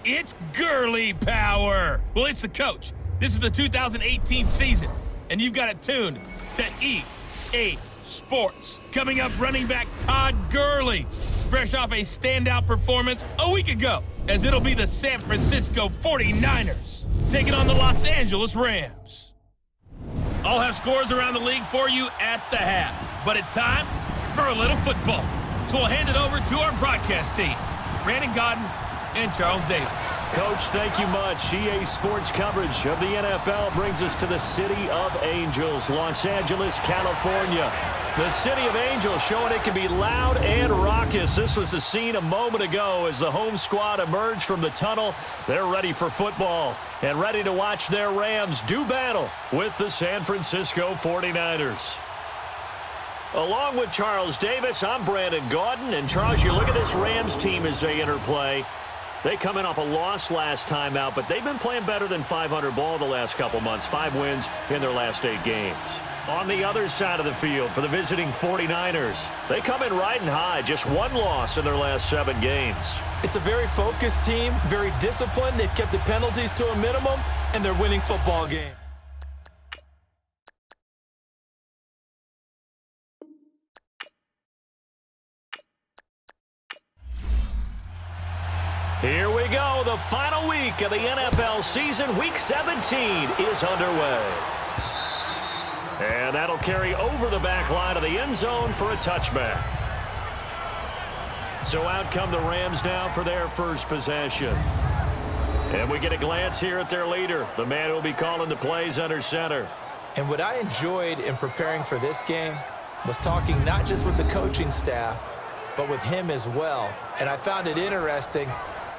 It's girly power. Well, it's the coach. This is the 2018 season, and you've got it tuned to EA Sports. Coming up, running back Todd Gurley, fresh off a standout performance a week ago, as it'll be the San Francisco 49ers taking on the Los Angeles Rams. I'll have scores around the league for you at the half, but it's time for a little football. So we'll hand it over to our broadcast team, Brandon Godden and Charles Davis. Coach, thank you much. EA Sports coverage of the NFL brings us to the City of Angels, Los Angeles, California. The City of Angels showing it can be loud and raucous. This was the scene a moment ago as the home squad emerged from the tunnel. They're ready for football and ready to watch their Rams do battle with the San Francisco 49ers. Along with Charles Davis, I'm Brandon Gaudin. And Charles, you look at this Rams team as they interplay. They come in off a loss last time out, but they've been playing better than 500 ball the last couple months. 5 wins in their last 8 games. On the other side of the field for the visiting 49ers, they come in riding high. Just 1 loss in their last 7 games. It's a very focused team, very disciplined. They've kept the penalties to a minimum, and they're winning football games. Here we go. The final week of the NFL season. Week 17 is underway. And that'll carry over the back line of the end zone for a touchback. So out come the Rams now for their first possession. And we get a glance here at their leader, the man who will be calling the plays under center. And what I enjoyed in preparing for this game was talking not just with the coaching staff, but with him as well. And I found it interesting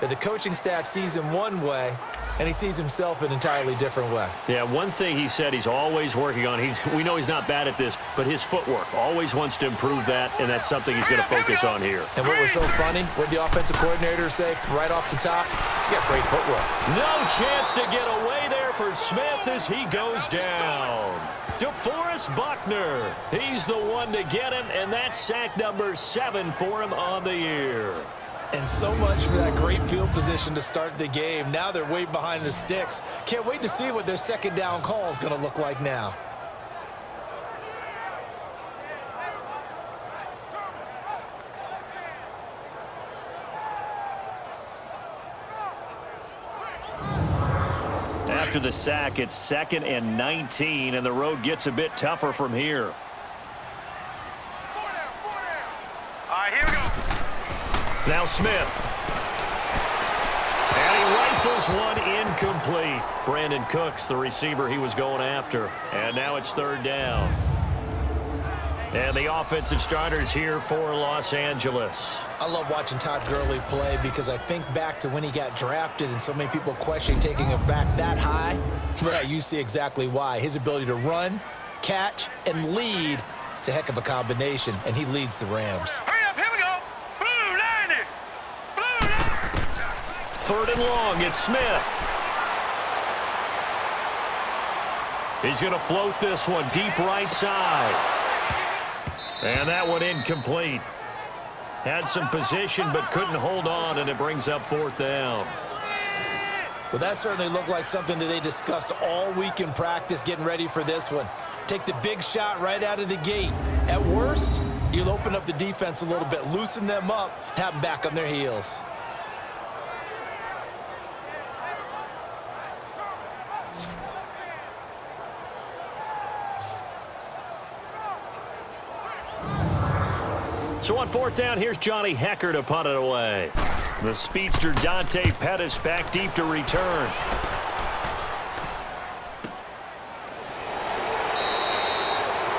that the coaching staff sees him one way, and he sees himself an entirely different way. Yeah, one thing he said he's always working on, we know he's not bad at this, but his footwork, always wants to improve that, and that's something he's going to focus on here. And what was so funny, what the offensive coordinator say right off the top, he's got great footwork. No chance to get away there for Smith as he goes down. DeForest Buckner, he's the one to get him, and that's sack number 7 for him on the year. And so much for that great field position to start the game. Now they're way behind the sticks. Can't wait to see what their second down call is going to look like now. After the sack, it's 2nd and 19, and the road gets a bit tougher from here. All right, here we go. Now Smith. And he rifles one incomplete. Brandon Cooks, the receiver he was going after. And now it's 3rd down. And the offensive starters here for Los Angeles. I love watching Todd Gurley play because I think back to when he got drafted and so many people question taking him back that high. But you see exactly why. His ability to run, catch, and lead, it's a heck of a combination, and he leads the Rams. Hurry up, here we go. Blue 90. Blue 90. 3rd and long, it's Smith. He's going to float this one deep right side. And that one incomplete. Had some position but couldn't hold on, and it brings up 4th down. Well, that certainly looked like something that they discussed all week in practice getting ready for this one. Take the big shot right out of the gate. At worst, you'll open up the defense a little bit, loosen them up, have them back on their heels. So on 4th down, here's Johnny Hecker to punt it away. The speedster Dante Pettis back deep to return.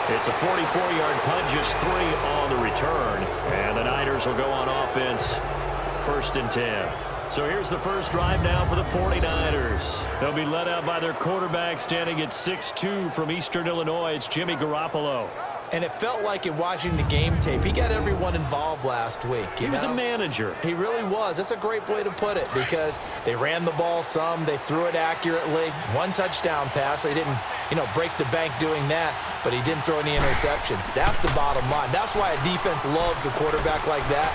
It's a 44-yard punt, just 3 on the return. And the Niners will go on offense, 1st and 10. So here's the first drive now for the 49ers. They'll be led out by their quarterback standing at 6'2" from Eastern Illinois. It's Jimmy Garoppolo. And it felt like in watching the game tape, he got everyone involved last week. He was a manager. He really was. That's a great way to put it because they ran the ball some, they threw it accurately. 1 touchdown pass, so he didn't, break the bank doing that, but he didn't throw any interceptions. That's the bottom line. That's why a defense loves a quarterback like that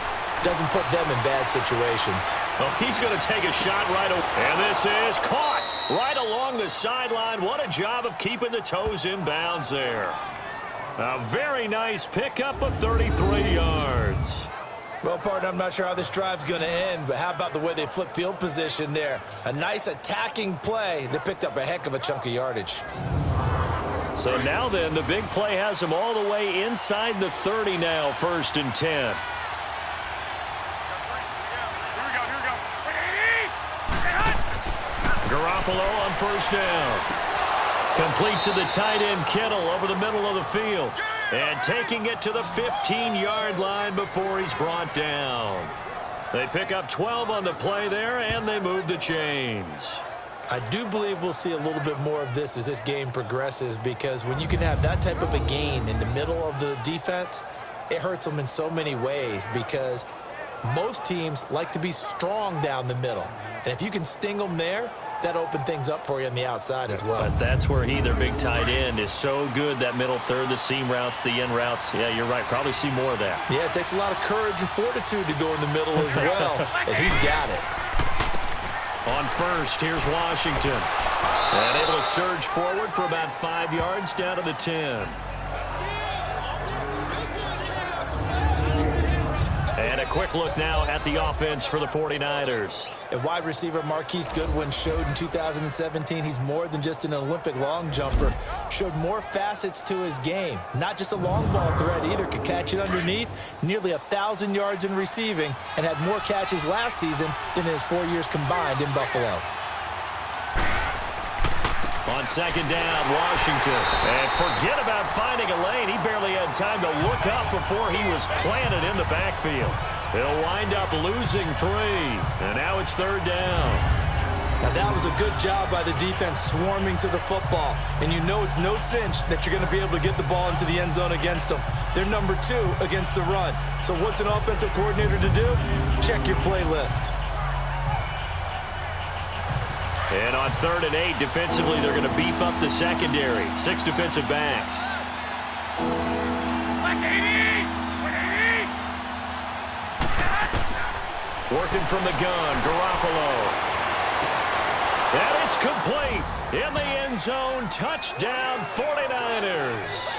doesn't put them in bad situations. Well, he's going to take a shot right away. And this is caught right along the sideline. What a job of keeping the toes in bounds there. A very nice pickup of 33 yards. Well, partner, I'm not sure how this drive's going to end, but how about the way they flip field position there? A nice attacking play that picked up a heck of a chunk of yardage. So now then, the big play has them all the way inside the 30 now, 1st and 10. Here we go. Garoppolo on 1st down. Complete to the tight end, Kittle, over the middle of the field. And taking it to the 15-yard line before he's brought down. They pick up 12 on the play there, and they move the chains. I do believe we'll see a little bit more of this as this game progresses, because when you can have that type of a gain in the middle of the defense, it hurts them in so many ways, because most teams like to be strong down the middle. And if you can sting them there, that opened things up for you on the outside as well. But that's where their big tight end, is so good, that middle third, the seam routes, the in routes. Yeah, you're right. Probably see more of that. Yeah, it takes a lot of courage and fortitude to go in the middle as well, and he's got it. On 1st, here's Washington. And able to surge forward for about 5 yards down to the 10. And a quick look now at the offense for the 49ers. And wide receiver Marquise Goodwin showed in 2017 he's more than just an Olympic long jumper. Showed more facets to his game. Not just a long ball threat either. Could catch it underneath. Nearly 1,000 yards in receiving. And had more catches last season than in his 4 years combined in Buffalo. On 2nd down, Washington. And forget about finding a lane. He barely had time to look up before he was planted in the backfield. He'll wind up losing 3. And now it's 3rd down. Now that was a good job by the defense swarming to the football. And you know it's no cinch that you're going to be able to get the ball into the end zone against them. They're number 2 against the run. So what's an offensive coordinator to do? Check your playlist. And on 3rd and 8, defensively, they're going to beef up the secondary. 6 defensive backs. Working from the gun, Garoppolo. And it's complete. In the end zone, touchdown 49ers.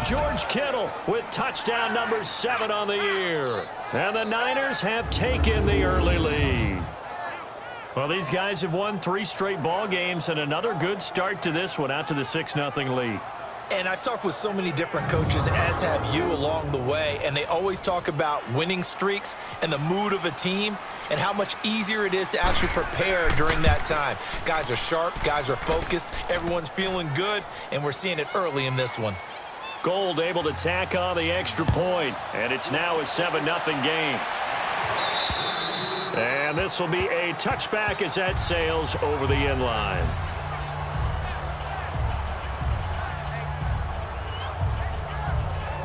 George Kittle with touchdown number 7 on the year. And the Niners have taken the early lead. Well, these guys have won 3 straight ball games, and another good start to this one, out to the 6-0 lead. And I've talked with so many different coaches, as have you, along the way, and they always talk about winning streaks and the mood of a team and how much easier it is to actually prepare during that time. Guys are sharp, guys are focused, everyone's feeling good, and we're seeing it early in this one. Gold able to tack on the extra point, and it's now a 7-0 game. And this will be a touchback as that sails over the end line.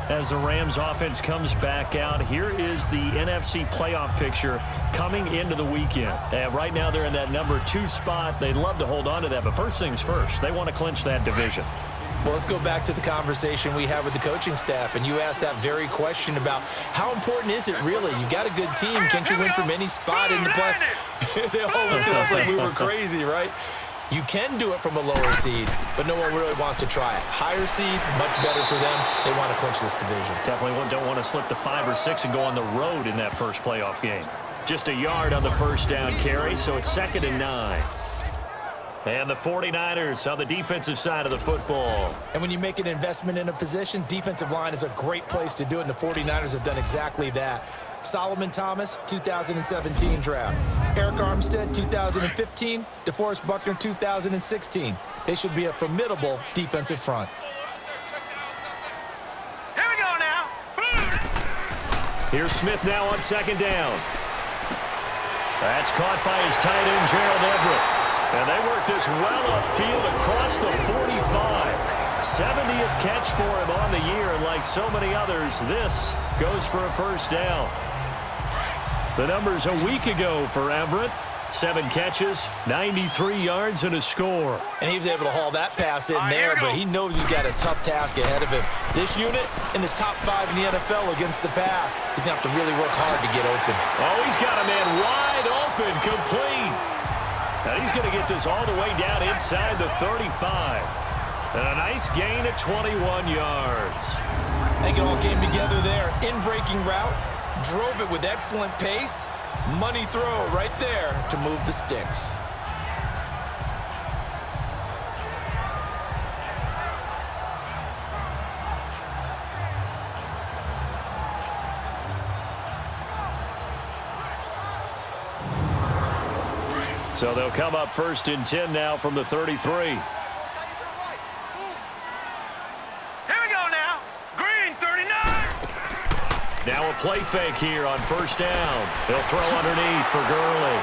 As the Rams offense comes back out, here is the NFC playoff picture coming into the weekend. And right now they're in that number 2 spot. They'd love to hold on to that, but first things first, they want to clinch that division. Well, let's go back to the conversation we had with the coaching staff, and you asked that very question about how important is it really? You got a good team. Can't you win from any spot in the play? They all looked at us like we were crazy, right? You can do it from a lower seed, but no one really wants to try it. Higher seed, much better for them. They want to clinch this division. Definitely don't want to slip to 5 or 6 and go on the road in that first playoff game. Just a yard on the first down carry, so it's 2nd and 9. And the 49ers on the defensive side of the football. And when you make an investment in a position, defensive line is a great place to do it, and the 49ers have done exactly that. Solomon Thomas, 2017 draft. Eric Armstead, 2015. DeForest Buckner, 2016. They should be a formidable defensive front. Here we go now. Here's Smith now on 2nd down. That's caught by his tight end, Gerald Everett. And they work this well upfield across the 45. 70th catch for him on the year, and like so many others, this goes for a first down. The numbers a week ago for Everett, 7 catches, 93 yards, and a score. And he was able to haul that pass in there, but he knows he's got a tough task ahead of him. This unit in the top 5 in the NFL against the pass. He's going to have to really work hard to get open. Oh, he's got a man wide open, complete. And he's going to get this all the way down inside the 35. And a nice gain at 21 yards. I think it all came together there. In-breaking route, drove it with excellent pace. Money throw right there to move the sticks. So they'll come up 1st and 10 now from the 33. Now a play fake here on 1st down. They'll throw underneath for Gurley.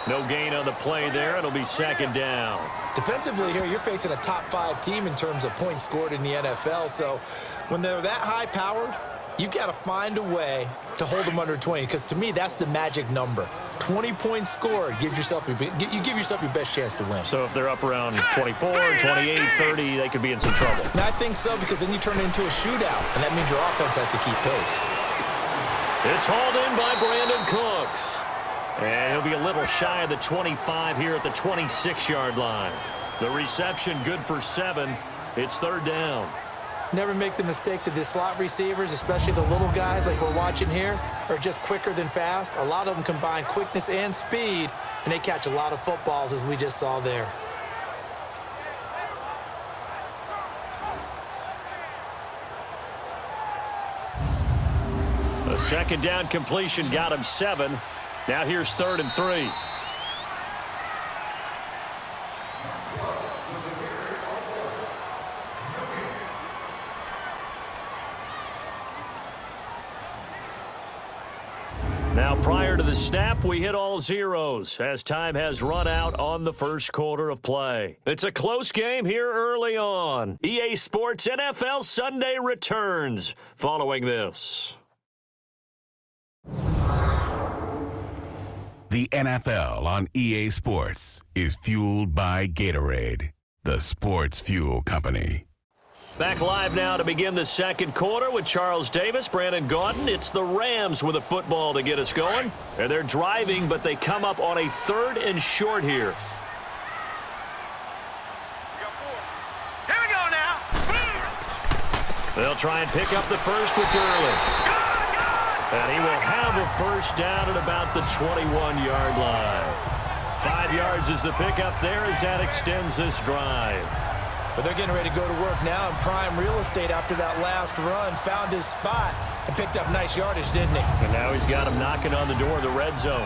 No gain on the play there. It'll be 2nd down. Defensively here, you're facing a top 5 team in terms of points scored in the NFL. So when they're that high-powered, you've got to find a way to hold them under 20, because to me, that's the magic number. 20 points scored gives yourself you give yourself your best chance to win. So if they're up around 24, 28, 30, they could be in some trouble. And I think so, because then you turn it into a shootout, and that means your offense has to keep pace. It's hauled in by Brandon Cooks. And he'll be a little shy of the 25 here at the 26-yard line. The reception good for 7. It's 3rd down. Never make the mistake that the slot receivers, especially the little guys like we're watching here, are just quicker than fast. A lot of them combine quickness and speed, and they catch a lot of footballs, as we just saw there. A 2nd down completion got him 7. Now here's 3rd and 3. Now, prior to the snap, we hit all zeros as time has run out on the 1st quarter of play. It's a close game here early on. EA Sports NFL Sunday returns following this. The NFL on EA Sports is fueled by Gatorade, the sports fuel company. Back live now to begin the 2nd quarter with Charles Davis, Brandon Gaudin. It's the Rams with a football to get us going. And they're driving, but they come up on a 3rd and short here. Here we go now. They'll try and pick up the first with Gurley. And he will have a 1st down at about the 21-yard line. 5 yards is the pickup there as that extends this drive. But they're getting ready to go to work now in prime real estate after that last run. Found his spot and picked up nice yardage, didn't he? And now he's got him knocking on the door of the red zone.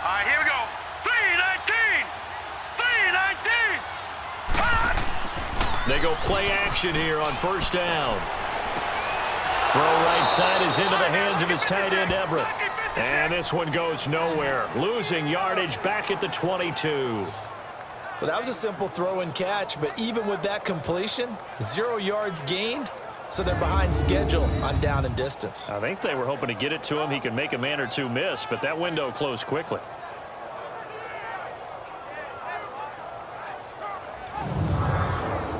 All right, here we go. 319. 319. They go play action here on 1st down. Throw right side is into the hands of his tight end, Everett. And this one goes nowhere. Losing yardage back at the 22. Well, that was a simple throw and catch, but even with that completion, 0 yards gained, so they're behind schedule on down and distance. I think they were hoping to get it to him. He could make a man or two miss, but that window closed quickly.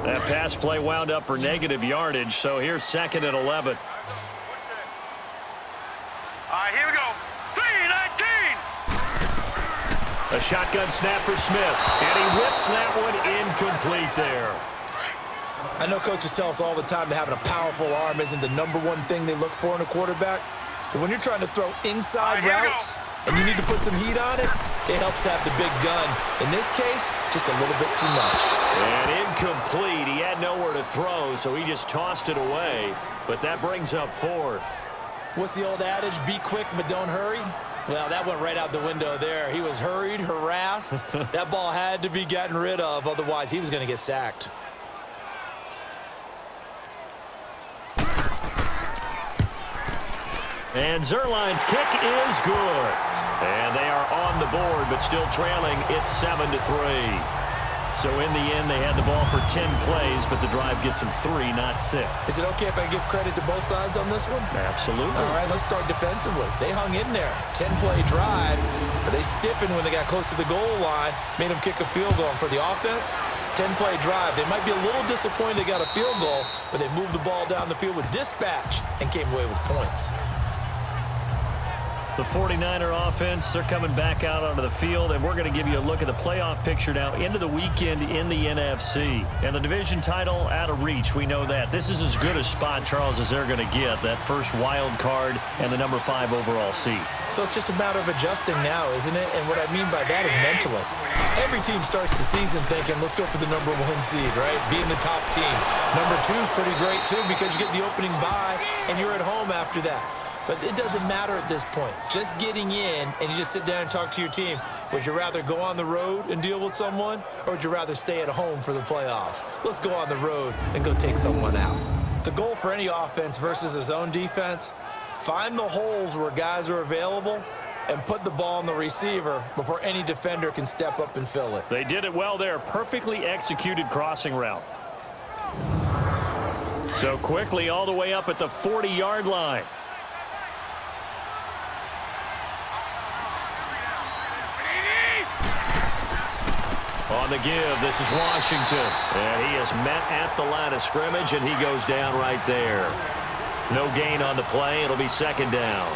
That pass play wound up for negative yardage, so here's 2nd and 11. All right, here we go. 319. A shotgun snap for Smith, and he whips that one incomplete there. I know coaches tell us all the time that having a powerful arm isn't the #1 thing they look for in a quarterback. But when you're trying to throw inside routes and you need to put some heat on it, it helps have the big gun. In this case, just a little bit too much. And incomplete. He had nowhere to throw, so he just tossed it away. But that brings up 4th. What's the old adage? Be quick, but don't hurry. Well, that went right out the window there. He was hurried, harassed. That ball had to be gotten rid of, otherwise he was going to get sacked. And Zerline's kick is good. And they are on the board, but still trailing. It's 7-3. So in the end, they had the ball for 10 plays, but the drive gets them 3, not 6. Is it okay if I give credit to both sides on this one? Absolutely. All right, let's start defensively. They hung in there. 10-play drive, but they stiffened when they got close to the goal line, made them kick a field goal. And for the offense, 10-play drive. They might be a little disappointed they got a field goal, but they moved the ball down the field with dispatch and came away with points. The 49er offense, they're coming back out onto the field, and we're going to give you a look at the playoff picture now into the weekend in the NFC. And the division title out of reach, we know that. This is as good a spot, Charles, as they're going to get, that first wild card and the number 5 overall seed. So it's just a matter of adjusting now, isn't it? And what I mean by that is mentally. Every team starts the season thinking, let's go for the number 1 seed, right? Being the top team. Number 2 is pretty great, too, because you get the opening bye, and you're at home after that. But it doesn't matter at this point. Just getting in, and you just sit down and talk to your team. Would you rather go on the road and deal with someone, or would you rather stay at home for the playoffs? Let's go on the road and go take someone out. The goal for any offense versus a zone defense, find the holes where guys are available and put the ball on the receiver before any defender can step up and fill it. They did it well there. Perfectly executed crossing route. So quickly all the way up at the 40-yard line. On the give, this is Washington. And he is met at the line of scrimmage, and he goes down right there. No gain on the play. It'll be second down.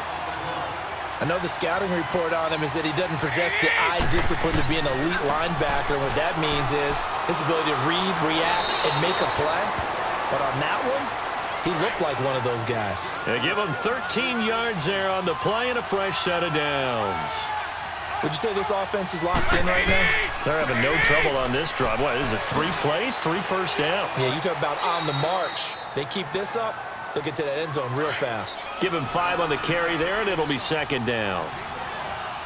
I know the scouting report on him is that he doesn't possess the eye discipline to be an elite linebacker. And what that means is his ability to read, react, and make a play. But on that one, he looked like one of those guys. They give him 13 yards there on the play and a fresh set of downs. Would you say this offense is locked in right now? They're having no trouble on this drive. What is it, 3 plays, 3 first downs? Yeah, you talk about on the march. They keep this up, they'll get to that end zone real fast. Give him 5 on the carry there, and it'll be second down.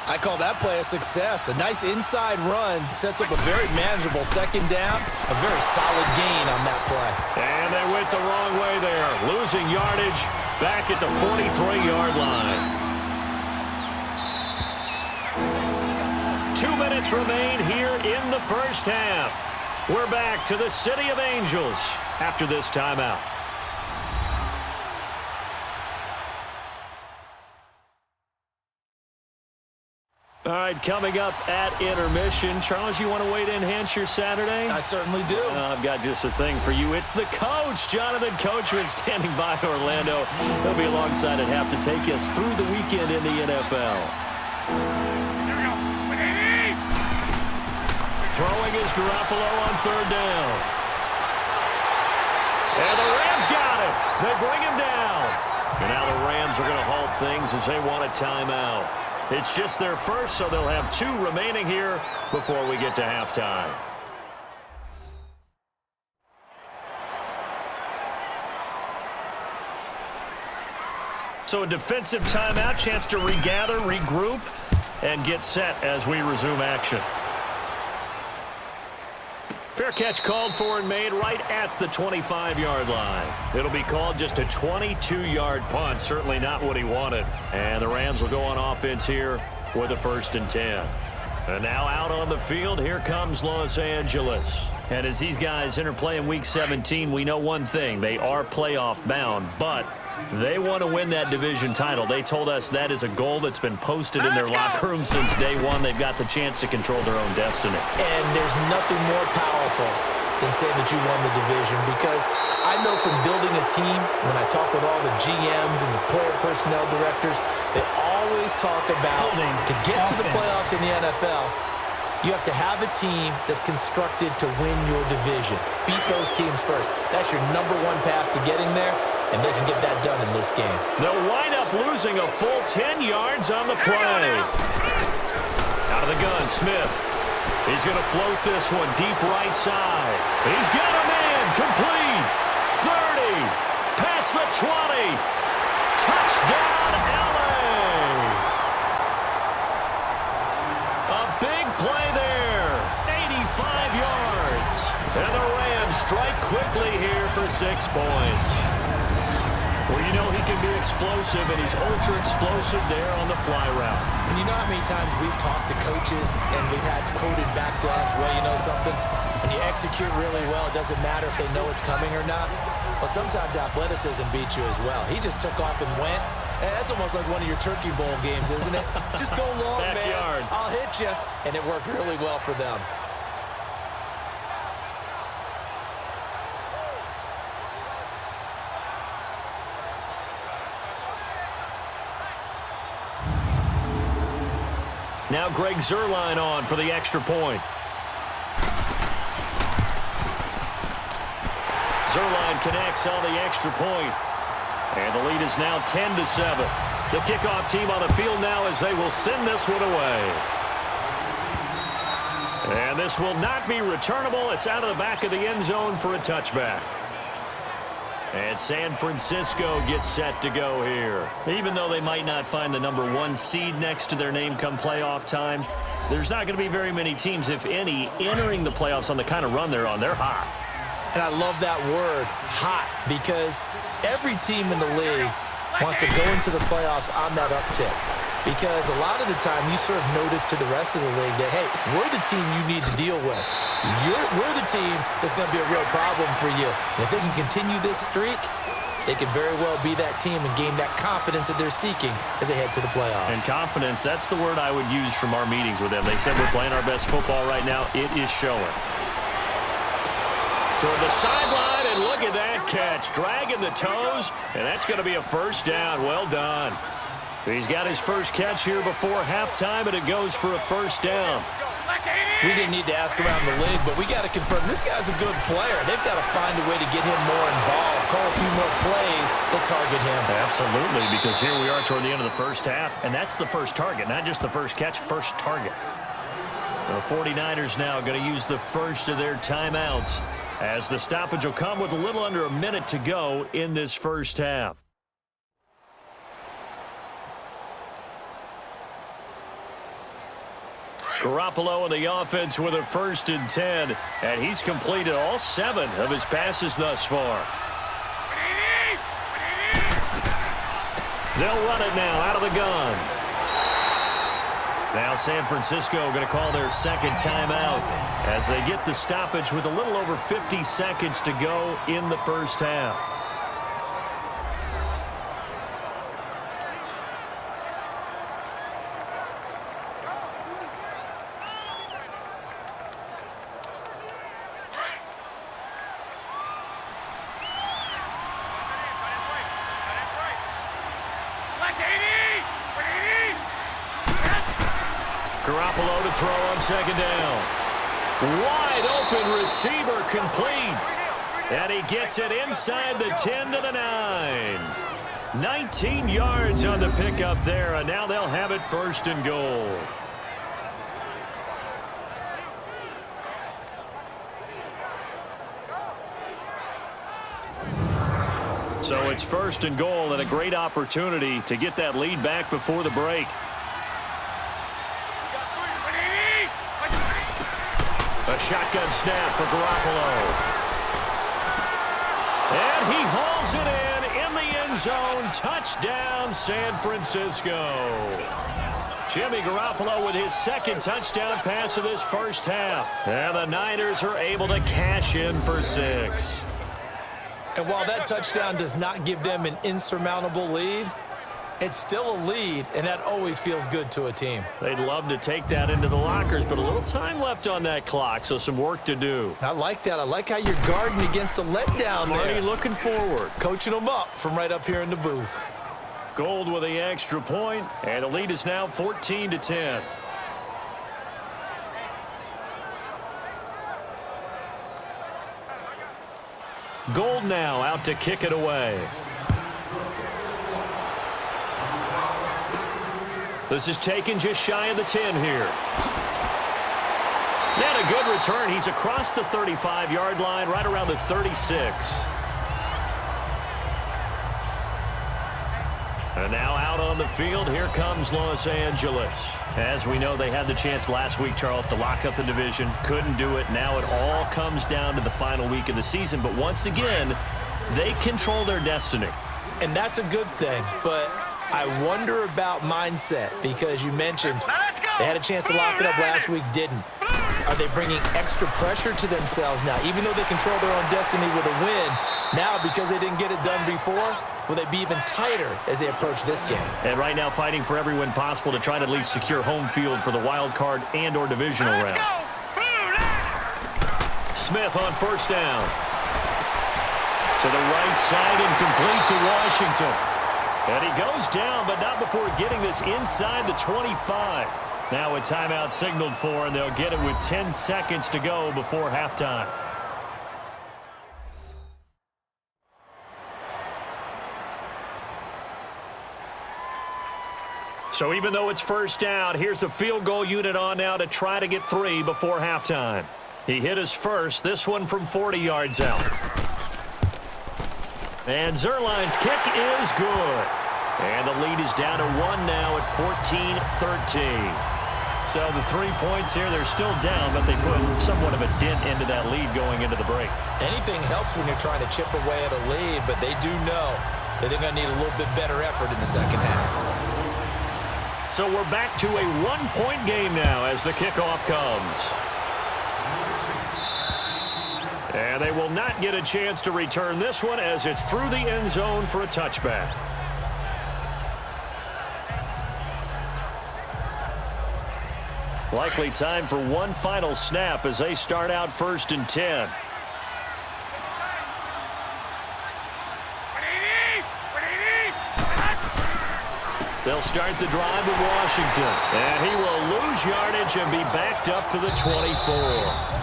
I call that play a success. A nice inside run sets up a very manageable second down, a very solid gain on that play. And they went the wrong way there, losing yardage back at the 43-yard line. 2 minutes remain here in the first half. We're back to the City of Angels after this timeout. All right, coming up at intermission. Charles, you want to wait to enhance your Saturday? I certainly do. I've got just a thing for you. It's the coach, Jonathan Coachman, standing by Orlando. He'll be alongside at half to take us through the weekend in the NFL. Throwing is Garoppolo on third down. And the Rams got him. They bring him down. And now the Rams are going to halt things as they want a timeout. It's just their first, so they'll have 2 remaining here before we get to halftime. So a defensive timeout, chance to regather, regroup, and get set as we resume action. Fair catch called for and made right at the 25-yard line. It'll be called just a 22-yard punt. Certainly not what he wanted. And the Rams will go on offense here with a 1st and 10. And now out on the field, here comes Los Angeles. And as these guys interplay in Week 17, we know one thing. They are playoff bound, but they want to win that division title. They told us that is a goal that's been posted in their locker room since day one. They've got the chance to control their own destiny. And there's nothing more powerful than saying that you won the division, because I know from building a team, when I talk with all the GMs and the player personnel directors, they always talk about to get to the playoffs in the NFL, you have to have a team that's constructed to win your division. Beat those teams first. That's your number 1 path to getting there. And they can get that done in this game. They'll wind up losing a full 10 yards on the play. Out of the gun, Smith. He's going to float this one deep right side. He's got a man. Complete. 30. Past the 20. Touchdown, LA. A big play there. 85 yards. And the Rams strike quickly here for 6 points. Well, you know he can be explosive, and he's ultra-explosive there on the fly route. And you know how many times we've talked to coaches and we've had quoted back to us, well, you know something? When you execute really well, it doesn't matter if they know it's coming or not. Well, sometimes athleticism beats you as well. He just took off and went. And that's almost like one of your Turkey Bowl games, isn't it? Just go long, Backyard. man. I'll hit you. And it worked really well for them. Now Greg Zuerlein on for the extra point. Zuerlein connects on the extra point. And the lead is now 10-7. The kickoff team on the field now as they will send this one away. And this will not be returnable. It's out of the back of the end zone for a touchback. And San Francisco gets set to go here. Even though they might not find the #1 seed next to their name come playoff time, there's not going to be very many teams, if any, entering the playoffs on the kind of run they're on. They're hot. And I love that word, hot, because every team in the league wants to go into the playoffs on that uptick. Because a lot of the time you serve notice to the rest of the league that, hey, we're the team you need to deal with. We're the team that's going to be a real problem for you. And if they can continue this streak, they can very well be that team and gain that confidence that they're seeking as they head to the playoffs. And confidence, that's the word I would use from our meetings with them. They said we're playing our best football right now. It is showing. Toward the sideline, and look at that catch. Dragging the toes, and that's going to be a first down. Well done. He's got his first catch here before halftime, and it goes for a first down. We didn't need to ask around the league, but we got to confirm this guy's a good player. They've got to find a way to get him more involved, call a few more plays that target him. Absolutely, because here we are toward the end of the first half, and that's the first target, not just the first catch, first target. The 49ers now going to use the first of their timeouts as the stoppage will come with a little under a minute to go in this first half. Garoppolo in the offense with a 1st and 10, and he's completed all 7 of his passes thus far. They'll run it now out of the gun. Now San Francisco going to call their second timeout as they get the stoppage with a little over 50 seconds to go in the first half. Garoppolo to throw on second down. Wide open receiver complete. And he gets it inside the 10 to the 9. 19 yards on the pickup there, and now they'll have it 1st and goal. So it's 1st and goal and a great opportunity to get that lead back before the break. A shotgun snap for Garoppolo. And he hauls it in the end zone. Touchdown, San Francisco. Jimmy Garoppolo with his 2nd touchdown pass of this first half. And the Niners are able to cash in for 6. And while that touchdown does not give them an insurmountable lead, it's still a lead, and that always feels good to a team. They'd love to take that into the lockers, but a little time left on that clock, so some work to do. I like that. I like how you're guarding against a letdown there. Marty looking forward. Coaching them up from right up here in the booth. Gold with the extra point, and the lead is now 14-10. Gold now out to kick it away. This is taken just shy of the 10 here. And a good return. He's across the 35-yard line, right around the 36. And now out on the field, here comes Los Angeles. As we know, they had the chance last week, Charles, to lock up the division. Couldn't do it. Now it all comes down to the final week of the season. But once again, they control their destiny. And that's a good thing, but I wonder about mindset because you mentioned they had a chance to lock it up last week, didn't. Are they bringing extra pressure to themselves now? Even though they control their own destiny with a win, now because they didn't get it done before, will they be even tighter as they approach this game? And right now fighting for every win possible to try to at least secure home field for the wild card and or divisional round. Smith on first down. To the right side and complete to Washington. And he goes down, but not before getting this inside the 25. Now a timeout signaled for, and they'll get it with 10 seconds to go before halftime. So even though it's first down, here's the field goal unit on now to try to get 3 before halftime. He hit his first, this one from 40 yards out. And Zerline's kick is good. And the lead is down to 1 now at 14-13. So the 3 points here, they're still down, but they put somewhat of a dent into that lead going into the break. Anything helps when you're trying to chip away at a lead, but they do know that they're going to need a little bit better effort in the second half. So we're back to a 1-point game now as the kickoff comes. And they will not get a chance to return this one as it's through the end zone for a touchback. Likely time for one final snap as they start out 1st and 10. They'll start the drive with Washington. And he will lose yardage and be backed up to the 24.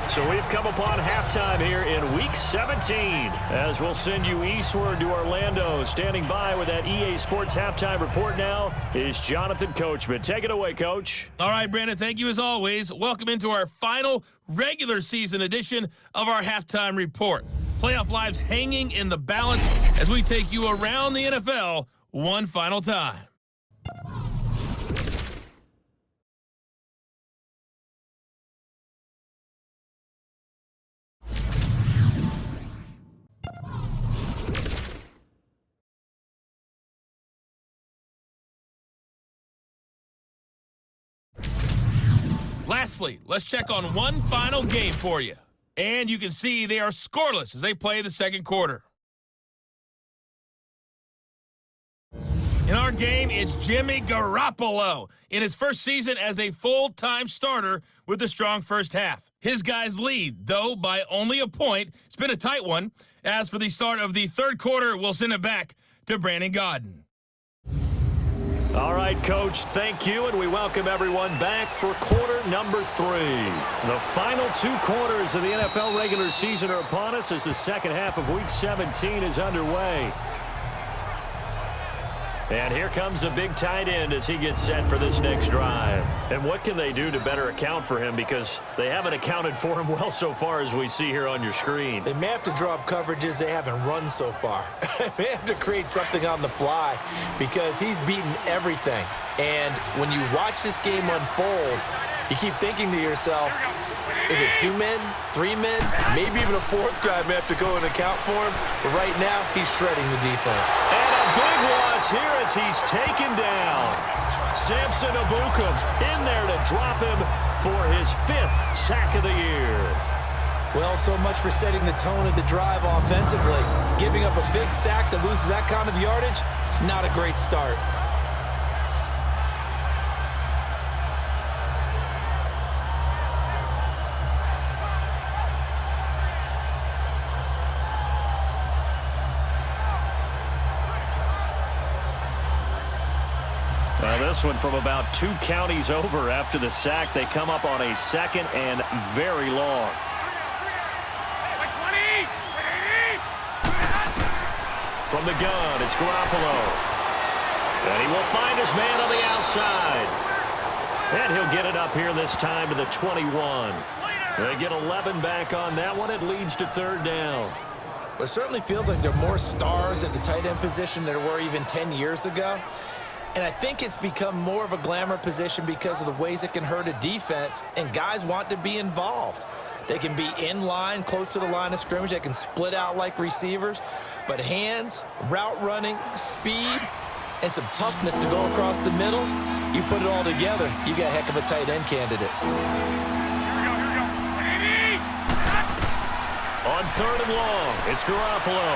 So we've come upon halftime here in Week 17 as we'll send you eastward to Orlando. Standing by with that EA Sports Halftime Report now is Jonathan Coachman. Take it away, Coach. All right, Brandon, thank you as always. Welcome into our final regular season edition of our Halftime Report. Playoff lives hanging in the balance as we take you around the NFL one final time. Lastly, let's check on one final game for you. And you can see they are scoreless as they play the second quarter. In our game, it's Jimmy Garoppolo in his first season as a full-time starter with a strong first half. His guys lead, though, by only a point. It's been a tight one. As for the start of the third quarter, we'll send it back to Brandon Godden. All right, Coach, thank you, and we welcome everyone back for quarter number 3. The final 2 quarters of the NFL regular season are upon us as the second half of Week 17 is underway. And here comes a big tight end as he gets set for this next drive. And what can they do to better account for him, because they haven't accounted for him well so far as we see here on your screen. They may have to draw up coverages they haven't run so far. They have to create something on the fly because he's beaten everything. And when you watch this game unfold, you keep thinking to yourself, is it 2 men, 3 men, maybe even a 4th guy may have to go and account for him. But right now, he's shredding the defense. And a big loss here as he's taken down. Samson Ebukam in there to drop him for his 5th sack of the year. Well, so much for setting the tone of the drive offensively. Giving up a big sack that loses that kind of yardage, not a great start. This one from about 2 counties over after the sack. They come up on a 2nd and very long. From the gun, it's Garoppolo. And he will find his man on the outside. And he'll get it up here this time to the 21. They get 11 back on that one. It leads to 3rd down. Well, it certainly feels like there are more stars at the tight end position than there were even 10 years ago. And I think it's become more of a glamour position because of the ways it can hurt a defense, and guys want to be involved. They can be in line, close to the line of scrimmage. They can split out like receivers. But hands, route running, speed, and some toughness to go across the middle, you put it all together, you got a heck of a tight end candidate. On 3rd and long, it's Garoppolo.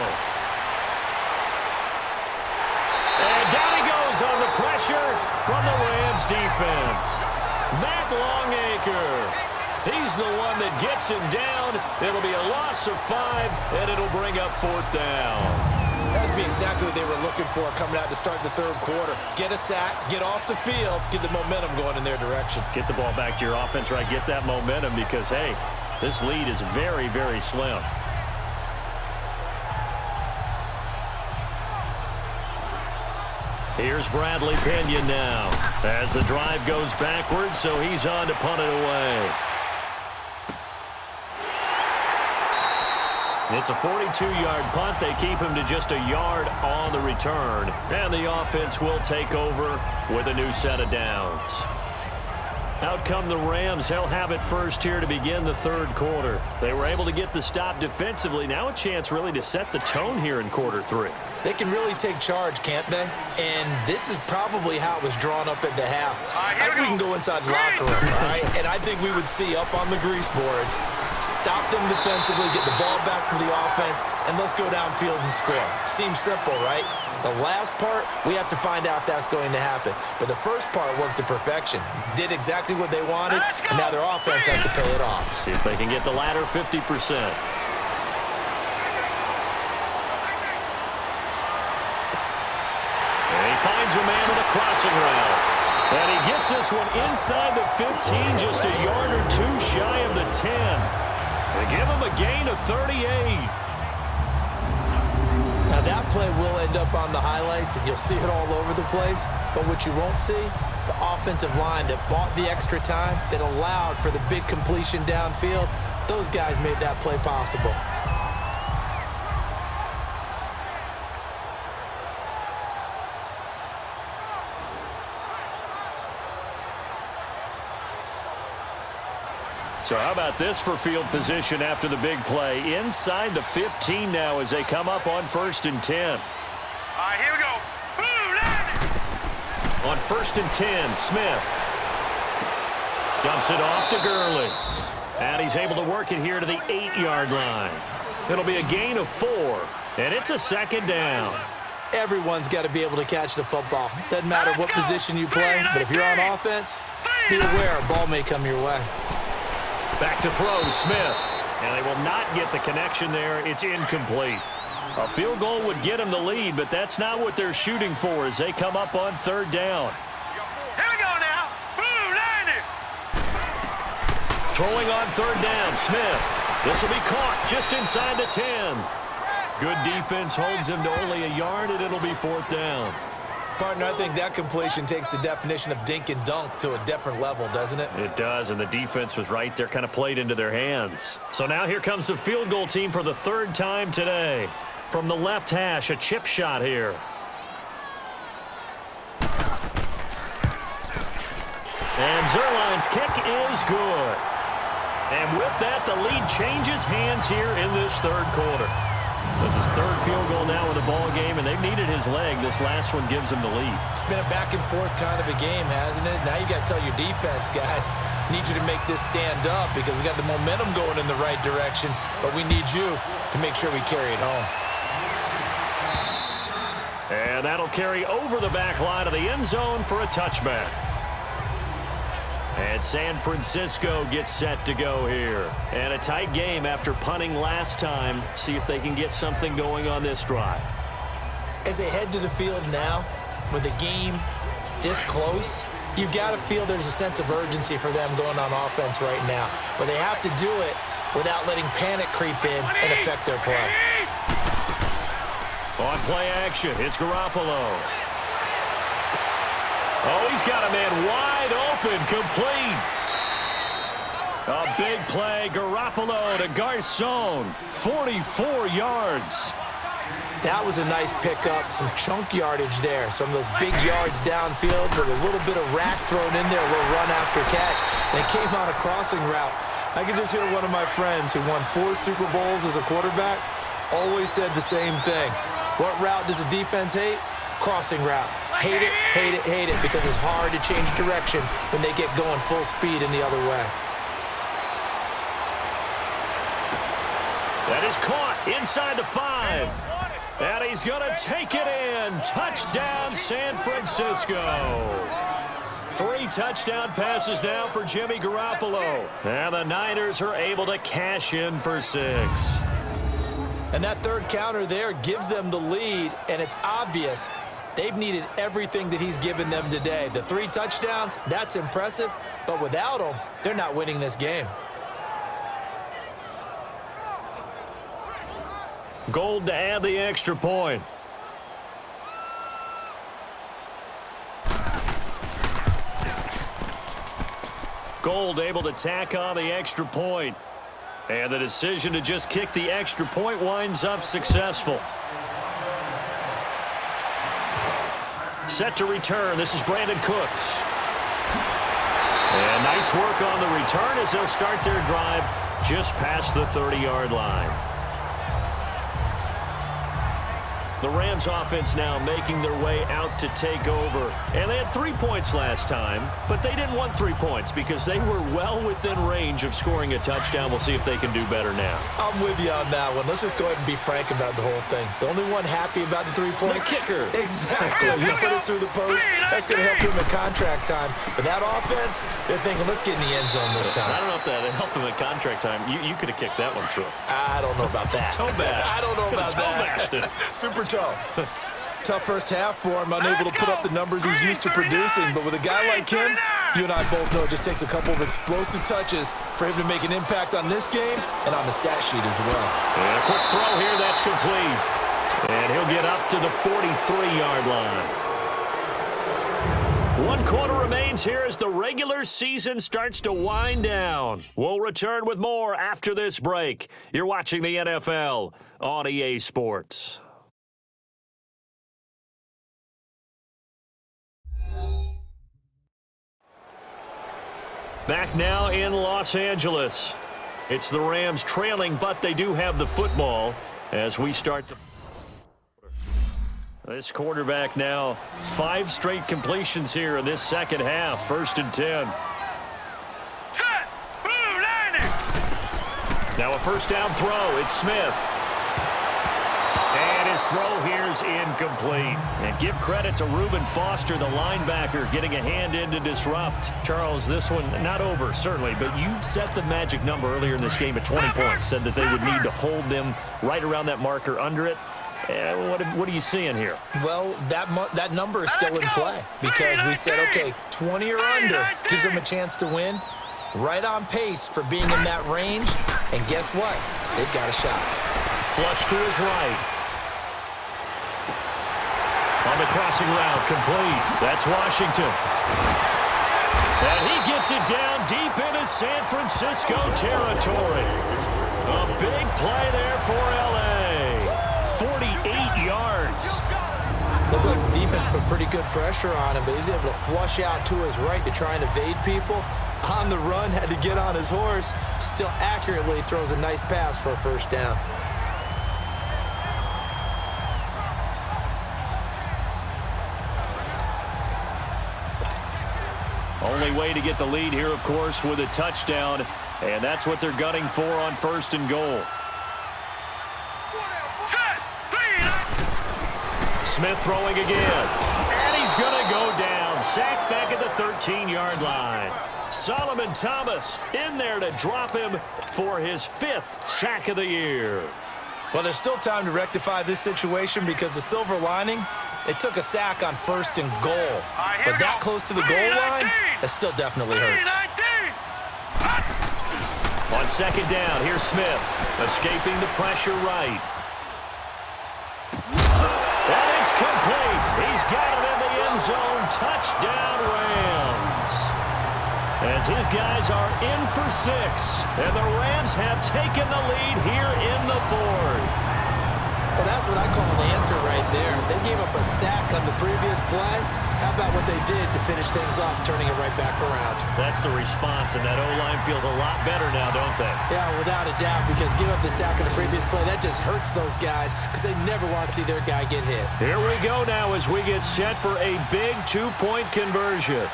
And down he goes on the pressure from the Rams defense. Matt Longacre. He's the one that gets him down. It'll be a loss of 5, and it'll bring up 4th down. That's exactly what they were looking for coming out to start the 3rd quarter. Get a sack, get off the field, get the momentum going in their direction. Get the ball back to your offense, right? Get that momentum because, hey, this lead is very, very slim. Here's Bradley Pinion now as the drive goes backwards, so he's on to punt it away. It's a 42-yard punt. They keep him to just a yard on the return. And the offense will take over with a new set of downs. Out come the Rams. They'll have it first here to begin the 3rd quarter. They were able to get the stop defensively. Now a chance really to set the tone here in quarter 3. They can really take charge, can't they? And this is probably how it was drawn up at the half. I think we can go inside the locker room, all right? And I think we would see up on the grease boards, stop them defensively, get the ball back for the offense, and let's go downfield and score. Seems simple, right? The last part, we have to find out if that's going to happen. But the first part worked to perfection. Did exactly what they wanted, and now their offense has to pay it off. See if they can get the latter 50%. Finds a man on a crossing route. And he gets this one inside the 15, just a yard or 2 shy of the 10. They give him a gain of 38. Now that play will end up on the highlights, and you'll see it all over the place. But what you won't see, the offensive line that bought the extra time, that allowed for the big completion downfield, those guys made that play possible. So how about this for field position after the big play? Inside the 15 now as they come up on 1st and 10. All right, here we go. Boom, on 1st and 10, Smith dumps it off to Gurley. And he's able to work it here to the 8-yard line. It'll be a gain of 4, and it's a 2nd down. Everyone's got to be able to catch the football. Doesn't matter what position you play, but if you're on offense, be aware a ball may come your way. Back to throw, Smith. And they will not get the connection there. It's incomplete. A field goal would get them the lead, but that's not what they're shooting for as they come up on 3rd down. Here we go now. Boom, landed. Throwing on 3rd down, Smith. This will be caught just inside the 10. Good defense holds him to only a yard, and it'll be 4th down. Partner, I think that completion takes the definition of dink and dunk to a different level, doesn't it? It does, and the defense was right there, kind of played into their hands. So now here comes the field goal team for the 3rd time today. From the left hash, a chip shot here. And Zerline's kick is good. And with that, the lead changes hands here in this 3rd quarter. This is 3rd field goal now in the ball game, and they've needed his leg. This last one gives them the lead. It's been a back-and-forth kind of a game, hasn't it? Now you got to tell your defense, guys, need you to make this stand up because we got the momentum going in the right direction, but we need you to make sure we carry it home. And that'll carry over the back line of the end zone for a touchback. And San Francisco gets set to go here. And a tight game after punting last time. See if they can get something going on this drive. As they head to the field now, with the game this close, you've got to feel there's a sense of urgency for them going on offense right now. But they have to do it without letting panic creep in and affect their play. On play action, it's Garoppolo. Oh, he's got a man wide open, complete. A big play, Garoppolo to Garcon, 44 yards. That was a nice pickup, some chunk yardage there. Some of those big yards downfield with a little bit of rack thrown in there, a little run after catch. And it came on a crossing route. I could just hear one of my friends who won 4 Super Bowls as a quarterback. Always said the same thing. What route does the defense hate? Crossing route. Hate it, hate it, hate it, because it's hard to change direction when they get going full speed in the other way. That is caught inside the 5. And he's going to take it in. Touchdown, San Francisco. 3 touchdown passes now for Jimmy Garoppolo. And the Niners are able to cash in for 6. And that third counter there gives them the lead, and it's obvious they've needed everything that he's given them today. The 3 touchdowns, that's impressive, but without him, they're not winning this game. Gold to add the extra point. Gold able to tack on the extra point. And the decision to just kick the extra point winds up successful. Set to return. This is Brandon Cooks. And nice work on the return as they'll start their drive just past the 30-yard line. The Rams offense now making their way out to take over. And they had 3 points last time, but they didn't want 3 points because they were well within range of scoring a touchdown. We'll see if they can do better now. I'm with you on that one. Let's just go ahead and be frank about the whole thing. The only one happy about the 3-point? The kicker. Exactly. You put it through the post. That's going to help him in contract time. But that offense, they're thinking, let's get in the end zone this time. I don't know if that helped him in contract time. You could have kicked that one through. I don't know about that. Toe bash. I don't know about that. Toe bashed it. Super toe. Tough first half for him, unable to put up the numbers he's used to producing. But with a guy like him, you and I both know it just takes a couple of explosive touches for him to make an impact on this game and on the stat sheet as well. And a quick throw here, that's complete. And he'll get up to the 43-yard line. 1 quarter remains here as the regular season starts to wind down. We'll return with more after this break. You're watching the NFL on EA Sports. Back now in Los Angeles. It's the Rams trailing, but they do have the football as we start the... This quarterback now, 5 straight completions here in this second half. 1st and 10. Set. Blue landing. Now a first down throw. It's Smith. And his throw here is incomplete. And give credit to Reuben Foster, the linebacker, getting a hand in to disrupt. Charles, this one not over, certainly, but you set the magic number earlier in this game at 20 points. Said that they would need to hold them right around that marker under it. What are you seeing here? Well, that number is still in play because we said, okay, 20 or under gives them a chance to win. Right on pace for being in that range. And guess what? They've got a shot. Flush to his right. On the crossing route, complete. That's Washington. And he gets it down deep into San Francisco territory. A big play there for L.A. 48 yards. Looked like the defense put pretty good pressure on him, but he's able to flush out to his right to try and evade people. On the run, had to get on his horse. Still accurately throws a nice pass for a first down. Only way to get the lead here, of course, with a touchdown. And that's what they're gunning for on 1st and goal. Smith throwing again. And he's going to go down. Sacked back at the 13-yard line. Solomon Thomas in there to drop him for his 5th sack of the year. Well, there's still time to rectify this situation because the silver lining, they took a sack on 1st and goal. But that close to the goal line, that still definitely hurts. On 2nd down, here's Smith, escaping the pressure right. And it's complete. He's got it in the end zone. Touchdown, Rams. As his guys are in for 6. And the Rams have taken the lead here in the 4th. Well, that's what I call an answer right there. They gave up a sack on the previous play, How about what they did to finish things off, turning it right back around? That's the response, and that O-line feels a lot better now, don't they? Yeah, without a doubt, because give up the sack in the previous play, that just hurts those guys because they never want to see their guy get hit. Here we go now as we get set for a big two-point conversion.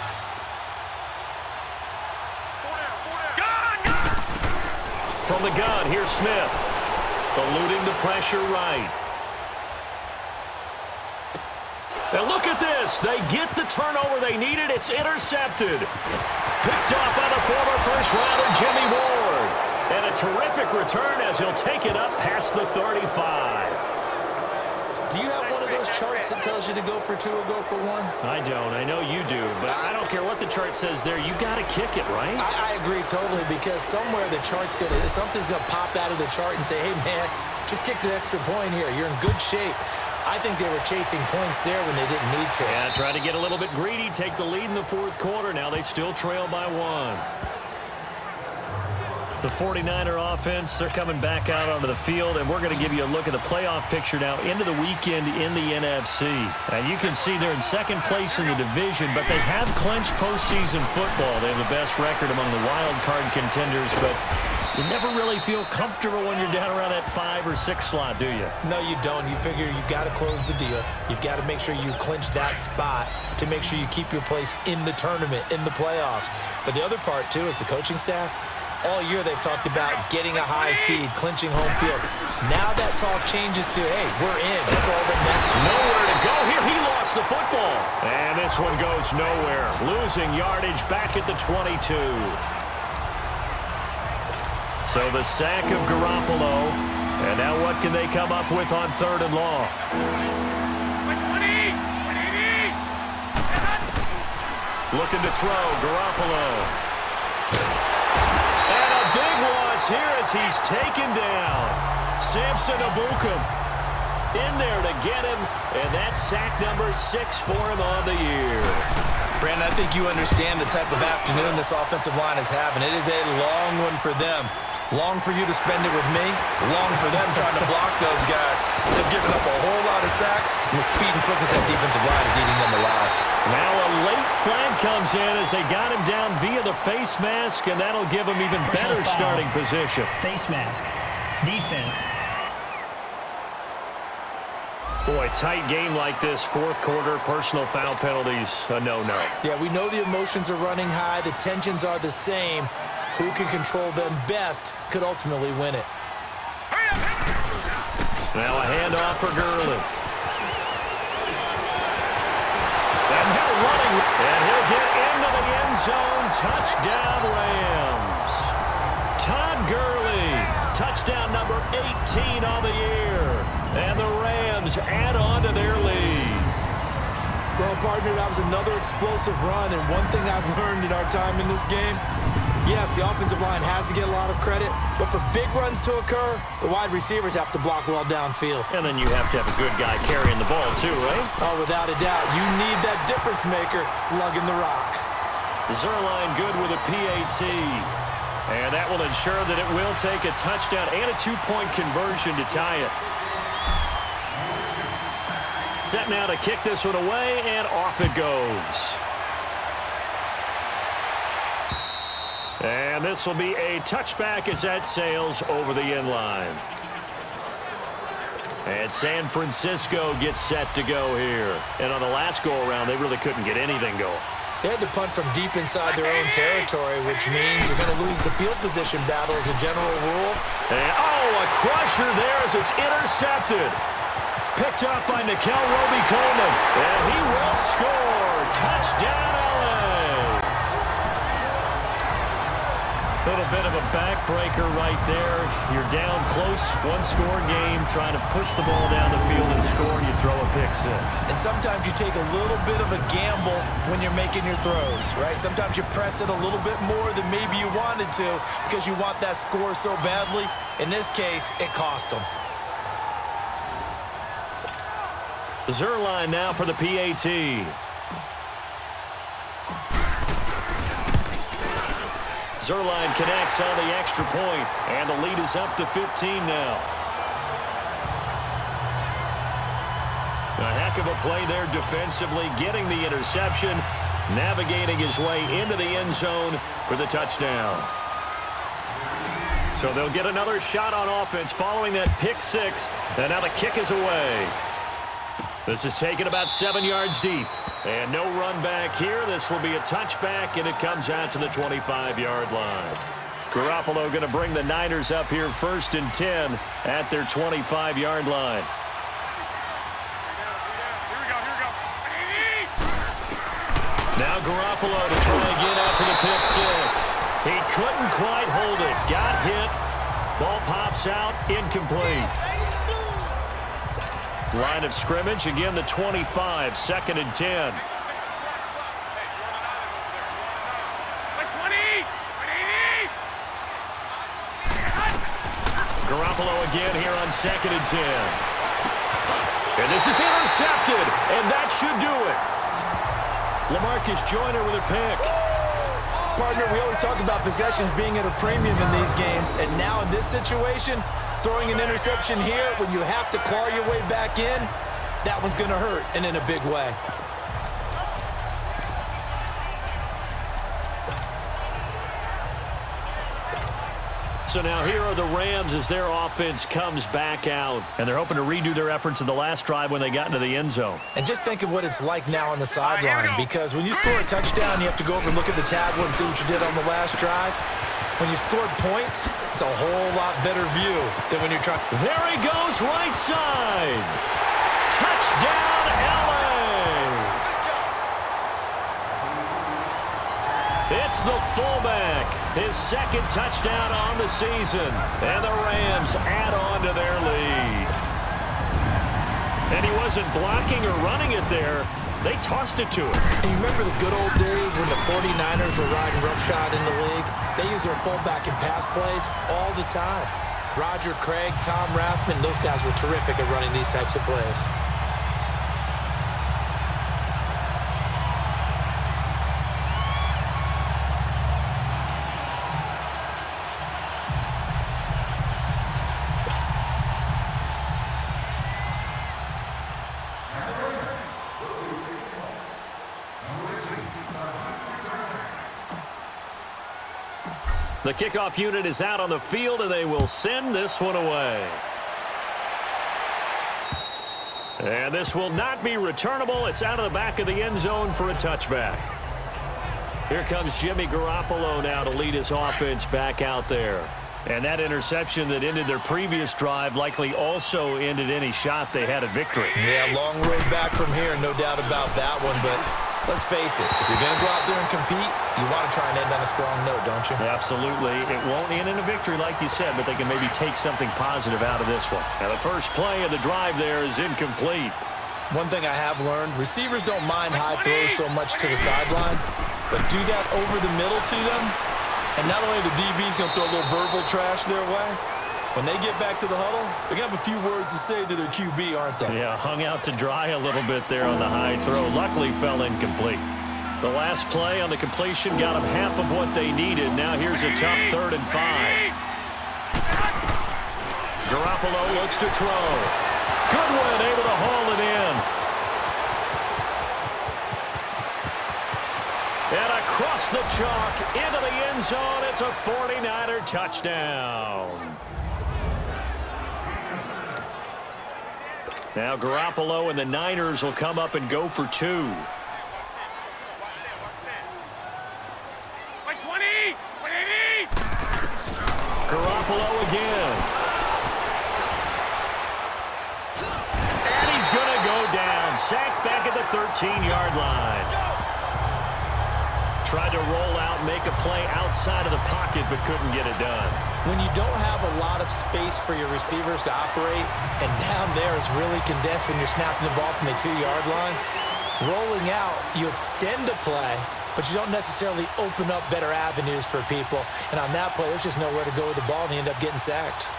From the gun, here's Smith. Eluding the pressure right. And look at this. They get the turnover they needed. It's intercepted. Picked off by the former first-rounder Jimmy Ward. And a terrific return as he'll take it up past the 35. Do you have one of those charts that tells you to go for 2 or go for 1? I don't. I know you do. But I don't care what the chart says there. You got to kick it, right? I agree totally, because somewhere the chart's going to, something's going to pop out of the chart and say, hey, man, just kick the extra point here. You're in good shape. I think they were chasing points there when they didn't need to. Yeah, try to get a little bit greedy, take the lead in the fourth quarter. Now they still trail by 1. The 49er offense, they're coming back out onto the field, and we're going to give you a look at the playoff picture now into the weekend in the NFC. And you can see they're in second place in the division, but they have clinched postseason football. They have the best record among the wild card contenders, but you never really feel comfortable when you're down around that 5 or 6 slot, do you? No, you don't. You figure you've got to close the deal. You've got to make sure you clinch that spot to make sure you keep your place in the tournament, in the playoffs. But the other part, too, is the coaching staff. All year they've talked about getting a high seed, clinching home field. Now that talk changes to, hey, we're in. That's all that matters. Nowhere to go here. He lost the football. And this one goes nowhere. Losing yardage back at the 22. So the sack of Garoppolo. And now what can they come up with on 3rd and long? Looking to throw, Garoppolo. And a big loss here as he's taken down. Samson Ebukam in there to get him, and that's sack number 6 for him on the year. Brandon, I think you understand the type of afternoon this offensive line is having. It is a long one for them. Long for you to spend it with me. Long for them trying to block those guys. They've given up a whole lot of sacks, and the speed and quickness of that defensive line is eating them alive. Now a late flag comes in as they got him down via the face mask, and that'll give him even better starting position. Face mask. Defense. Boy, tight game like this, fourth quarter, personal foul penalties, a no-no. Yeah, we know the emotions are running high. The tensions are the same. Who can control them best could ultimately win it. Now a handoff for Gurley. And he'll running, and he'll get into the end zone. Touchdown, Rams. Todd Gurley, touchdown number 18 on the year. And the Rams add on to their lead. Well, partner, that was another explosive run, and one thing I've learned in our time in this game, yes, the offensive line has to get a lot of credit, but for big runs to occur, the wide receivers have to block well downfield. And then you have to have a good guy carrying the ball too, right? Oh, without a doubt. You need that difference maker lugging the rock. Zerline good with a PAT. And that will ensure that it will take a touchdown and a 2-point conversion to tie it. Set now to kick this one away, and off it goes. And this will be a touchback as that sails over the end line. And San Francisco gets set to go here. And on the last go-around, they really couldn't get anything going. They had to punt from deep inside their own territory, which means you're going to lose the field position battle as a general rule. And, oh, a crusher there as it's intercepted. Picked up by Nickel Roby-Coleman. And he will score. Touchdown, LA. A little bit of a backbreaker right there. You're down close, one-score game, trying to push the ball down the field and score, and you throw a pick 6. And sometimes you take a little bit of a gamble when you're making your throws, right? Sometimes you press it a little bit more than maybe you wanted to because you want that score so badly. In this case, it cost them. Zerline now for the PAT. Zerline connects on the extra point, and the lead is up to 15 now. heck of a play there defensively, getting the interception, navigating his way into the end zone for the touchdown. So they'll get another shot on offense following that pick six, and now the kick is away. This is taken about 7 yards deep, and no run back here. This will be a touchback, and it comes out to the 25-yard line. Garoppolo going to bring the Niners up here 1st and 10 at their 25-yard line. Now Garoppolo to try again after the pick six. He couldn't quite hold it. Got hit. Ball pops out. Incomplete. Line of scrimmage. Again, the 25. 2nd and 10. Garoppolo again here on 2nd and 10. And this is intercepted. And that should do it. LaMarcus Joyner with a pick. Partner, we always talk about possessions being at a premium in these games, and now in this situation, throwing an interception here when you have to claw your way back in, that one's going to hurt, and in a big way. So now here are the Rams as their offense comes back out. And they're hoping to redo their efforts in the last drive when they got into the end zone. And just think of what it's like now on the sideline, because when you score a touchdown, you have to go over and look at the tablet and see what you did on the last drive. When you scored points, it's a whole lot better view than when you're trying. There he goes, right side. Touchdown, LA. It's the fullback. His 2nd touchdown on the season. And the Rams add on to their lead. And he wasn't blocking or running it there. They tossed it to him. And you remember the good old days when the 49ers were riding roughshod in the league? They use their fullback in pass plays all the time. Roger Craig, Tom Rathman, those guys were terrific at running these types of plays. The kickoff unit is out on the field, and they will send this one away. And this will not be returnable. It's out of the back of the end zone for a touchback. Here comes Jimmy Garoppolo now to lead his offense back out there. And that interception that ended their previous drive likely also ended any shot they had at victory. Yeah, long road back from here, no doubt about that one, but let's face it, if you're going to go out there and compete, you want to try and end on a strong note, don't you? Absolutely. It won't end in a victory like you said, but they can maybe take something positive out of this one. Now the first play of the drive there is incomplete. One thing I have learned, receivers don't mind high throws so much to the sideline, but do that over the middle to them, and not only the DB's going to throw a little verbal trash their way, when they get back to the huddle, they're going to have a few words to say to their QB, aren't they? Yeah, hung out to dry a little bit there on the high throw. Luckily fell incomplete. The last play on the completion got them half of what they needed. Now here's a tough 3rd and 5. Garoppolo looks to throw. Goodwin able to haul it in. And across the chalk into the end zone. It's a 49er touchdown. Now Garoppolo and the Niners will come up and go for 2. Garoppolo again. And he's going to go down. Sacked back at the 13-yard line. Tried to roll out, make a play outside of the pocket, but couldn't get it done. When you don't have a lot of space for your receivers to operate, and down there it's really condensed when you're snapping the ball from the 2-yard line, rolling out, you extend a play, but you don't necessarily open up better avenues for people. And on that play, there's just nowhere to go with the ball, and you end up getting sacked.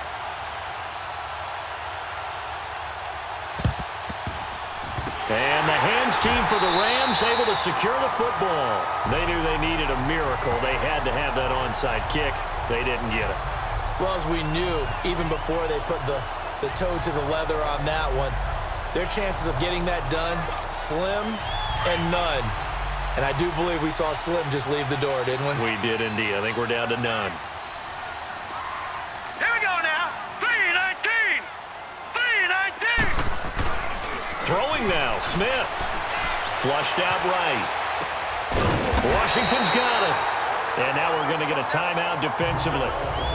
And the hands team for the Rams able to secure the football. They knew they needed a miracle. They had to have that onside kick. They didn't get it. Well, as we knew, even before they put the toe to the leather on that one, Their chances of getting that done, slim and none. And I do believe we saw Slim just leave the door, didn't we? We did indeed. I think we're down to none. Here we go now. 3-19. 3-19. Throwing now, Smith. Flushed out right. Washington's got it. And now we're going to get a timeout defensively.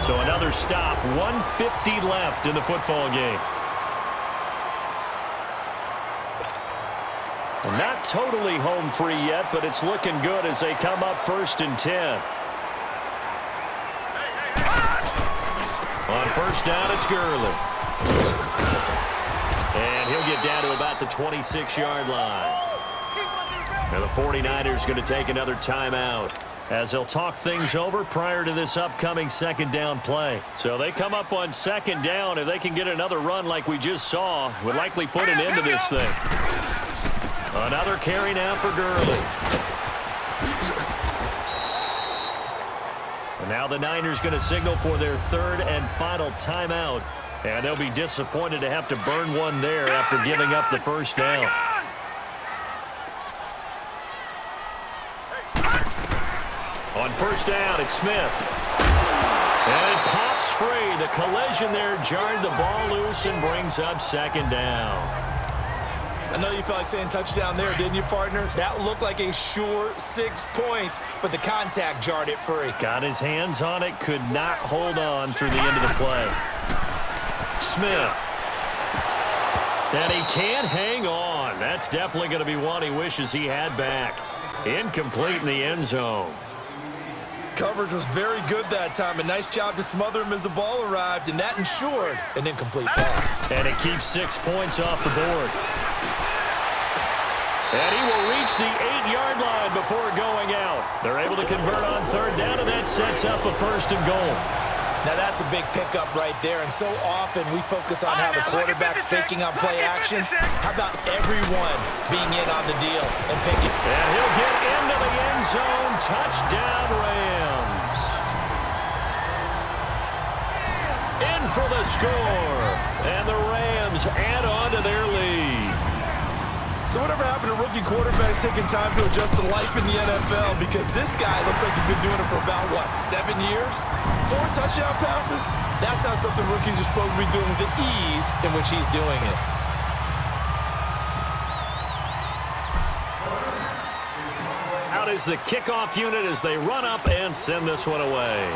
So another stop, 1:50 left in the football game. Not totally home free yet, but it's looking good as they come up 1st and 10. On 1st down, it's Gurley. And he'll get down to about the 26-yard line. And the 49ers going to take another timeout as they'll talk things over prior to this upcoming 2nd down play. So they come up on 2nd down. If they can get another run like we just saw, would likely put an end to this thing. Another carry now for Gurley. And now the Niners going to signal for their 3rd and final timeout. And they'll be disappointed to have to burn one there after giving up the 1st down. On 1st down, it's Smith. And it pops free. The collision there jarred the ball loose and brings up 2nd down. I know you felt like saying touchdown there, didn't you, partner? That looked like a sure 6 points, but the contact jarred it free. Got his hands on it, could not hold on through the end of the play. Smith. And he can't hang on. That's definitely going to be one he wishes he had back. Incomplete in the end zone. Coverage was very good that time. A nice job to smother him as the ball arrived, and that ensured an incomplete pass. And it keeps 6 points off the board. And he will reach the 8-yard line before going out. They're able to convert on 3rd down, and that sets up a 1st and goal. Now, that's a big pickup right there, and so often we focus on how the quarterback's faking on play action. How about everyone being in on the deal and picking? And he'll get into the end zone. Touchdown, Rams. In for the score. And the Rams add on to their lead. So whatever happened to rookie quarterbacks taking time to adjust to life in the NFL? Because this guy looks like he's been doing it for about, 7 years? 4 touchdown passes? That's not something rookies are supposed to be doing with the ease in which he's doing it. Out is the kickoff unit as they run up and send this one away.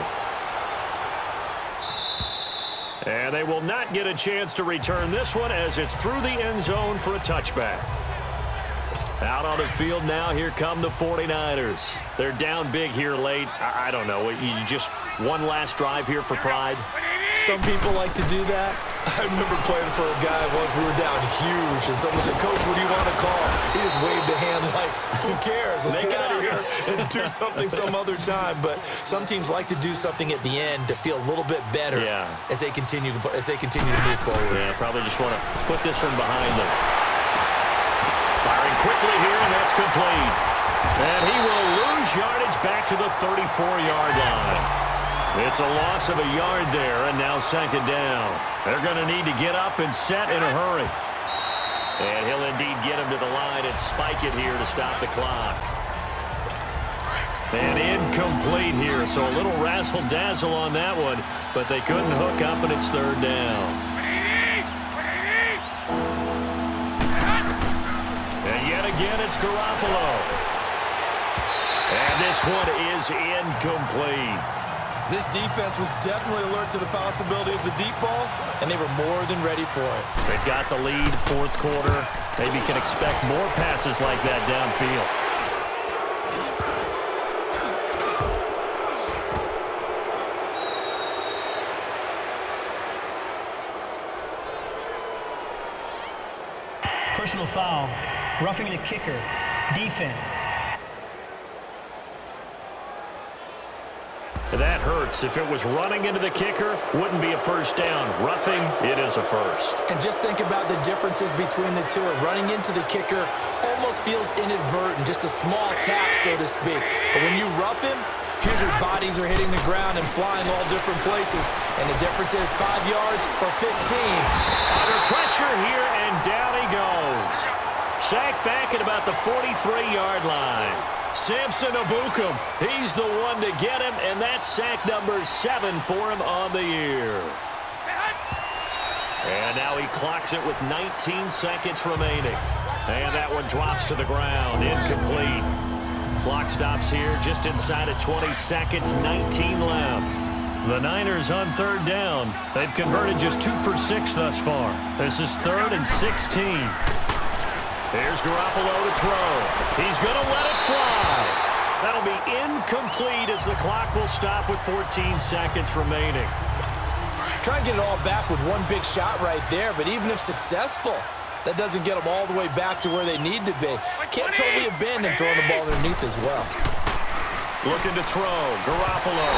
And they will not get a chance to return this one as it's through the end zone for a touchback. Out on the field now, here come the 49ers. They're down big here late. I don't know. You just one last drive here for pride? Some people like to do that. I remember playing for a guy once. We were down huge, and someone said, "Coach, what do you want to call?" He just waved a hand like, "Who cares? Let's get out of here and do something some other time." But some teams like to do something at the end to feel a little bit better as they continue to move forward. Yeah, probably just want to put this one behind them. Firing quickly here, and that's complete. And he will lose yardage back to the 34-yard line. It's a loss of a yard there, and now 2nd down. They're going to need to get up and set in a hurry. And he'll indeed get him to the line and spike it here to stop the clock. And incomplete here, so a little razzle-dazzle on that one, but they couldn't hook up, and it's 3rd down. And yet again, it's Garoppolo. And this one is incomplete. This defense was definitely alert to the possibility of the deep ball, and they were more than ready for it. They've got the lead, 4th quarter. Maybe can expect more passes like that downfield. Personal foul. Roughing the kicker. Defense. That hurts. If it was running into the kicker, wouldn't be a 1st down. Roughing, it is a 1st. And just think about the differences between the two. Running into the kicker almost feels inadvertent, just a small tap, so to speak. But when you rough him, here's your bodies are hitting the ground and flying all different places. And the difference is 5 yards or 15. Under pressure here, and down he goes. sacked back at about the 43-yard line. Samson Abukum, he's the one to get him, and that's sack number 7 for him on the year. And now he clocks it with 19 seconds remaining. And that one drops to the ground, incomplete. Clock stops here just inside of 20 seconds, 19 left. The Niners on third down. They've converted just 2 for 6 thus far. This is 3rd and 16. Here's Garoppolo to throw. He's going to let it fly. That'll be incomplete as the clock will stop with 14 seconds remaining. Try and get it all back with one big shot right there, but even if successful, that doesn't get them all the way back to where they need to be. Can't totally abandon throwing the ball underneath as well. Looking to throw, Garoppolo.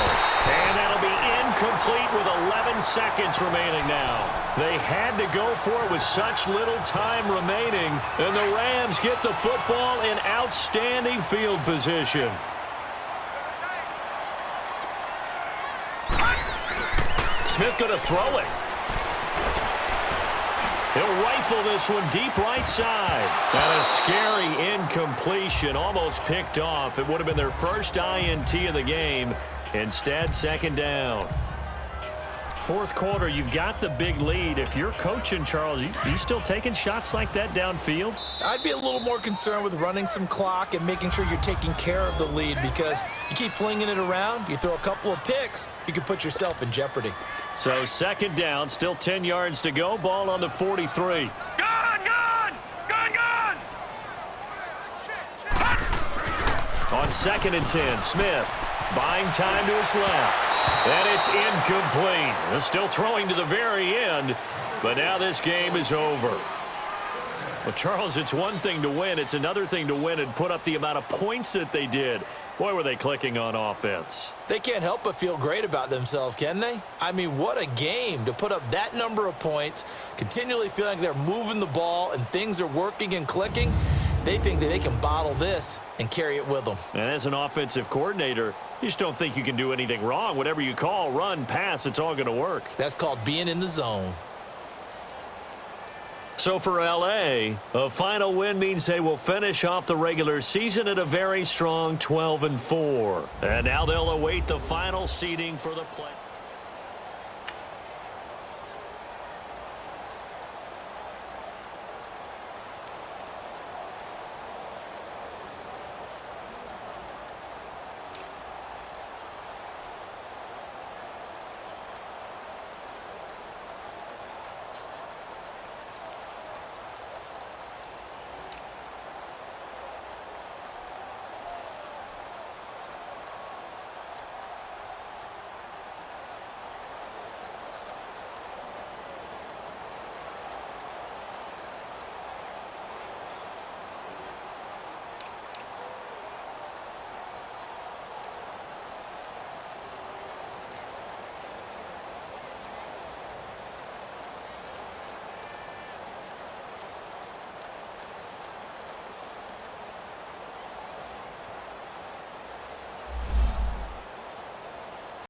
And that'll be incomplete with 11 seconds remaining now. They had to go for it with such little time remaining, and the Rams get the football in outstanding field position. Smith going to throw it. He'll rifle this one deep right side. And a scary incompletion, almost picked off. It would have been their first INT of the game. Instead, second down. Fourth quarter, you've got the big lead. If you're coaching, Charles, you still taking shots like that downfield? I'd be a little more concerned with running some clock and making sure you're taking care of the lead, because you keep flinging it around, you throw a couple of picks, you could put yourself in jeopardy. So second down, still 10 yards to go. Ball on the 43. Gone! On 2nd and 10, Smith buying time to his left. And it's incomplete. They're still throwing to the very end, but now this game is over. Well, Charles, it's one thing to win. It's another thing to win and put up the amount of points that they did. Boy, were they clicking on offense. They can't help but feel great about themselves, can they? I mean, what a game to put up that number of points, continually feeling like they're moving the ball and things are working and clicking. They think that they can bottle this and carry it with them. And as an offensive coordinator, you just don't think you can do anything wrong. Whatever you call, run, pass, it's all going to work. That's called being in the zone. So for L.A., a final win means they will finish off the regular season at a very strong 12-4. And now they'll await the final seeding for the play.